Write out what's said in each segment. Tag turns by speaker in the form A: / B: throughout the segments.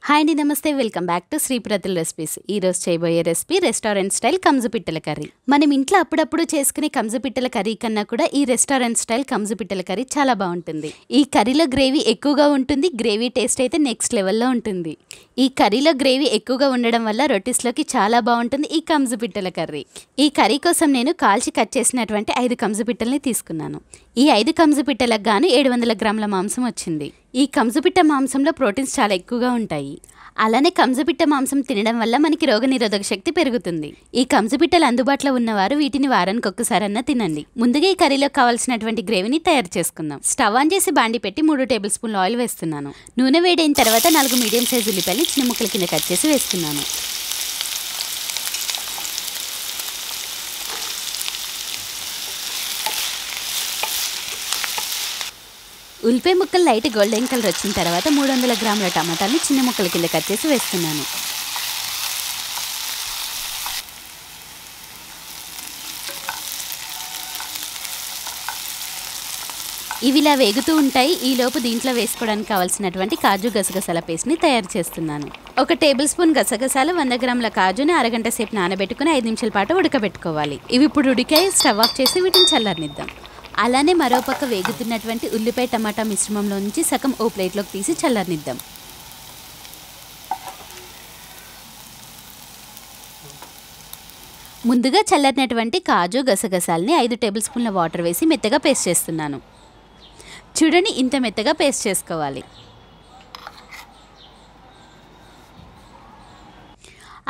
A: Hi అండి, నమస్తే. Welcome back to Sripratul recipes. ఈరోజు చేయబోయే రెసిపీ రెస్టారెంట్ స్టైల్ కంజు పిట్టల కర్రీ. మనం ఇంట్లో అప్పుడప్పుడు చేసుకునే కంజు పిట్టల కర్రీ కన్నా కూడా ఈ రెస్టారెంట్ స్టైల్ కంజు పిట్టల కర్రీ చాలా బాగుంటుంది. ఈ కర్రీలో గ్రేవీ ఎక్కువగా ఉంటుంది. గ్రేవీ టేస్ట్ అయితే నెక్స్ట్ లెవెల్లో ఉంటుంది. ఈ కర్రీలో గ్రేవీ ఎక్కువగా ఉండడం వల్ల రొటీస్లోకి చాలా బాగుంటుంది ఈ కంజు పిట్టల కర్రీ. ఈ కర్రీ కోసం నేను కాల్చి కట్ చేసినటువంటి 5 కంజు పిట్టల్ని తీసుకున్నాను. ఈ 5 కంజు పిట్టలకు గాను 700 గ్రాముల మాంసం వచ్చింది. ఈ కంజుపిట్ట మాంసంలో ప్రోటీన్స్ చాలా ఎక్కువగా ఉంటాయి. అలానే కంజుపిట్ట మాంసం తినడం వల్ల మనకి రోగనిరోధక శక్తి పెరుగుతుంది. ఈ కంజుపిట్టలు అందుబాటులో ఉన్నవారు వీటిని వారానికి ఒక్కసారన్నా తినండి. ముందుగా ఈ కర్రీలో కావాల్సినటువంటి గ్రేవీని తయారు చేసుకుందాం. స్టవ్ ఆన్ చేసి బాండి పెట్టి 3 టేబుల్ స్పూన్ల ఆయిల్ వేస్తున్నాను. నూనె వేడైన తర్వాత 4 మీడియం సైజు ఉల్లిపాయలు చిన్న ముక్కల కింద కట్ చేసి వేస్తున్నాను. ఉల్లిపాయ ముక్కలు లైట్ గోల్డెన్ కలర్ వచ్చిన తర్వాత 300 గ్రాముల టమాటాలని చిన్న ముక్కల కింద కట్ చేసి వేస్తున్నాను. ఇవి ఇలా వేగుతూ ఉంటాయి. ఈలోపు దీంట్లో వేసుకోవడానికి కావాల్సినటువంటి కాజు గసగసాల పేస్ట్ని తయారు చేస్తున్నాను. 1 టేబుల్ స్పూన్ గసగసాలు, 100 గ్రాముల కాజుని అరగంట సేపు నానబెట్టుకుని 5 నిమిషాల పాటు ఉడకబెట్టుకోవాలి. ఇవి ఇప్పుడు ఉడికాయి. స్టవ్ ఆఫ్ చేసి వీటిని చల్లారనిద్దాం. అలానే మరోపక్క వేగుతున్నటువంటి ఉల్లిపాయ టమాటా మిశ్రమంలో నుంచి సగం ఓ ప్లేట్లోకి తీసి చల్లారనిద్దాం. ముందుగా చల్లారినటువంటి కాజు గసగసాలని 5 టేబుల్ స్పూన్ల వాటర్ వేసి మెత్తగా పేస్ట్ చేస్తున్నాను. చూడండి, ఇంత మెత్తగా పేస్ట్ చేసుకోవాలి.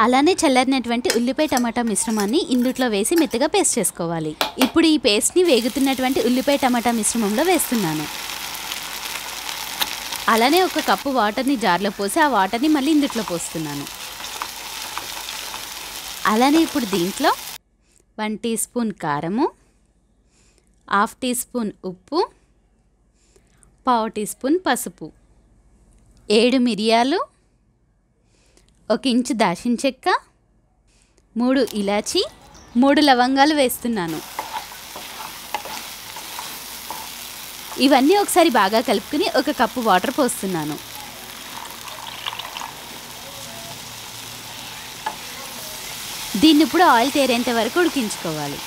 A: అలానే చల్లారినటువంటి ఉల్లిపాయ టమాటా మిశ్రమాన్ని ఇందుట్లో వేసి మెత్తగా పేస్ట్ చేసుకోవాలి. ఇప్పుడు ఈ పేస్ట్ని వేగుతున్నటువంటి ఉల్లిపాయ టమాటా మిశ్రమంలో వేస్తున్నాను. అలానే 1 కప్పు వాటర్ని జార్లో పోసి ఆ వాటర్ని మళ్ళీ ఇందుట్లో పోస్తున్నాను. అలానే ఇప్పుడు దీంట్లో 1 టీ స్పూన్ కారము, 1/2 టీ స్పూన్ ఉప్పు, 1/2 టీ స్పూన్ పసుపు, 7 మిరియాలు, 1 ఇంచు దాల్చిన చెక్క, 3 ఇలాచి, 3 లవంగాలు వేస్తున్నాను. ఇవన్నీ ఒకసారి బాగా కలుపుకుని 1 కప్పు వాటర్ పోస్తున్నాను. దీన్ని ఇప్పుడు ఆయిల్ తేరేంత వరకు ఉడికించుకోవాలి.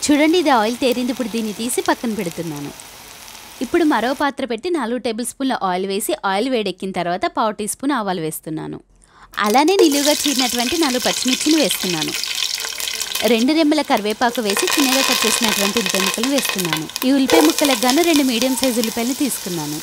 A: చూడండి, ఇది ఆయిల్ తేరింది. ఇప్పుడు దీన్ని తీసి పక్కన పెడుతున్నాను. ఇప్పుడు మరో పాత్ర పెట్టి 4 టేబుల్ స్పూన్ల ఆయిల్ వేసి ఆయిల్ వేడెక్కిన తర్వాత 1/2 టీ స్పూన్ ఆవాలు వేస్తున్నాను. అలానే నిలువుగా చీరినటువంటి 4 పచ్చిమిర్చిని వేస్తున్నాను. 2 రెమ్మల కరివేపాకు వేసి చిన్నగా కట్ చేసినటువంటి ఉల్లిపాయ ముక్కలు వేస్తున్నాను. ఈ ఉల్లిపాయ ముక్కలకు గాను 2 మీడియం సైజు ఉల్లిపాయలు తీసుకున్నాను.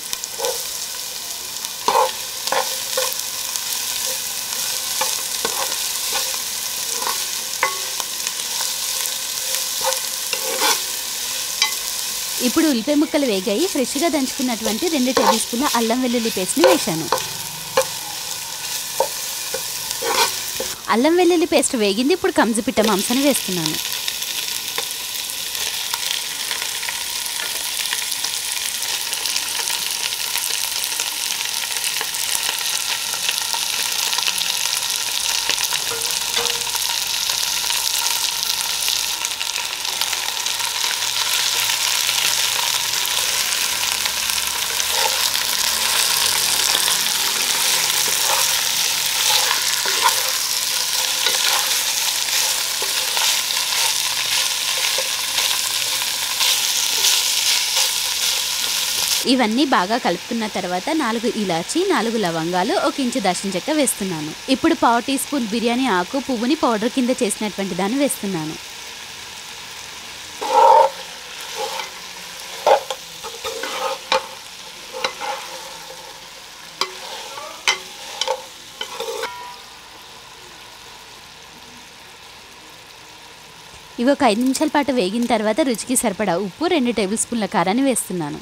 A: ఇప్పుడు ఉల్లిపాయ ముక్కలు వేగాయి. ఫ్రెష్గా దంచుకున్నటువంటి 2 టేబుల్ స్పూన్ల అల్లం వెల్లుల్లి పేస్ట్ని వేశాను. అల్లం వెల్లుల్లి పేస్ట్ వేగింది. ఇప్పుడు కంజుపిట్ట మాంసాన్ని వేస్తున్నాను. ఇవన్నీ బాగా కలుపుకున్న తర్వాత 4 ఇలాచి, 4 లవంగాలు, 1 ఇంచు దాల్చిన చెక్క వేస్తున్నాను. ఇప్పుడు 1/2 టీ స్పూన్ బిర్యానీ ఆకు పువ్వుని పౌడర్ కింద చేసినటువంటి దాన్ని వేస్తున్నాను. ఇవి ఒక 5 నిమిషాల పాటు వేగిన తర్వాత రుచికి సరిపడా ఉప్పు, 2 టేబుల్ స్పూన్ల కారాన్ని వేస్తున్నాను.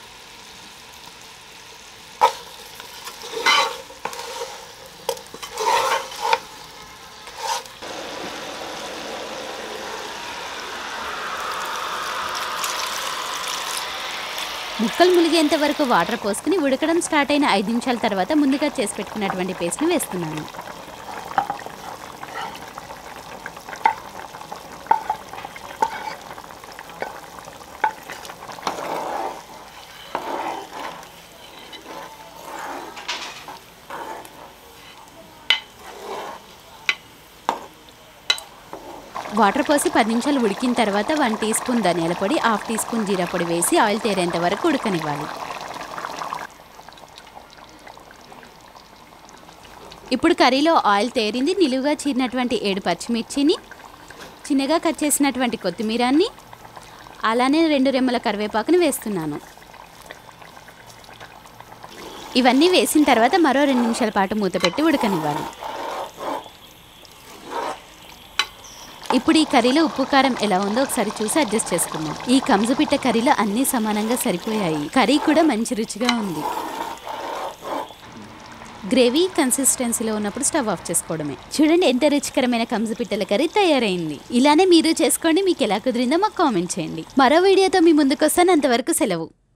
A: ముక్కలు ములిగేంత వరకు వాటర్ పోసుకుని ఉడకడం స్టార్ట్ అయిన 5 నిమిషాల తర్వాత ముందుగా చేసి పెట్టుకున్నటువంటి పేస్ట్ని వేస్తున్నాను. వాటర్ పోసి 10 నిమిషాలు ఉడికిన తర్వాత 1 టీ స్పూన్ ధనియాల పొడి, హాఫ్ టీ స్పూన్ జీరా పొడి వేసి ఆయిల్ తేరేంత వరకు ఉడకనివ్వాలి. ఇప్పుడు కర్రీలో ఆయిల్ తేరింది. నిలువుగా చీరినటువంటి 7 పచ్చిమిర్చిని, చిన్నగా కట్ చేసినటువంటి కొత్తిమీరాన్ని, అలానే 2 రెమ్మల కరివేపాకుని వేస్తున్నాను. ఇవన్నీ వేసిన తర్వాత మరో 2 నిమిషాల పాటు మూత పెట్టి ఉడకనివ్వాలి. ఇప్పుడు ఈ కర్రీలో ఉప్పు కారం ఎలా ఉందో ఒకసారి చూసి అడ్జస్ట్ చేసుకుందాం. ఈ కంజు పిట్ట కర్రీలో అన్నీ సమానంగా సరిపోయాయి. కర్రీ కూడా మంచి రుచిగా ఉంది. గ్రేవీ కన్సిస్టెన్సీలో ఉన్నప్పుడు స్టవ్ ఆఫ్ చేసుకోవడమే. చూడండి ఎంత రుచికరమైన కంజు పిట్టల కర్రీ తయారైంది. ఇలానే మీరు చేసుకోండి. మీకు ఎలా కుదిరిందో మాకు కామెంట్ చేయండి. మరో వీడియోతో మీ ముందుకు వస్తాను. అంతవరకు సెలవు.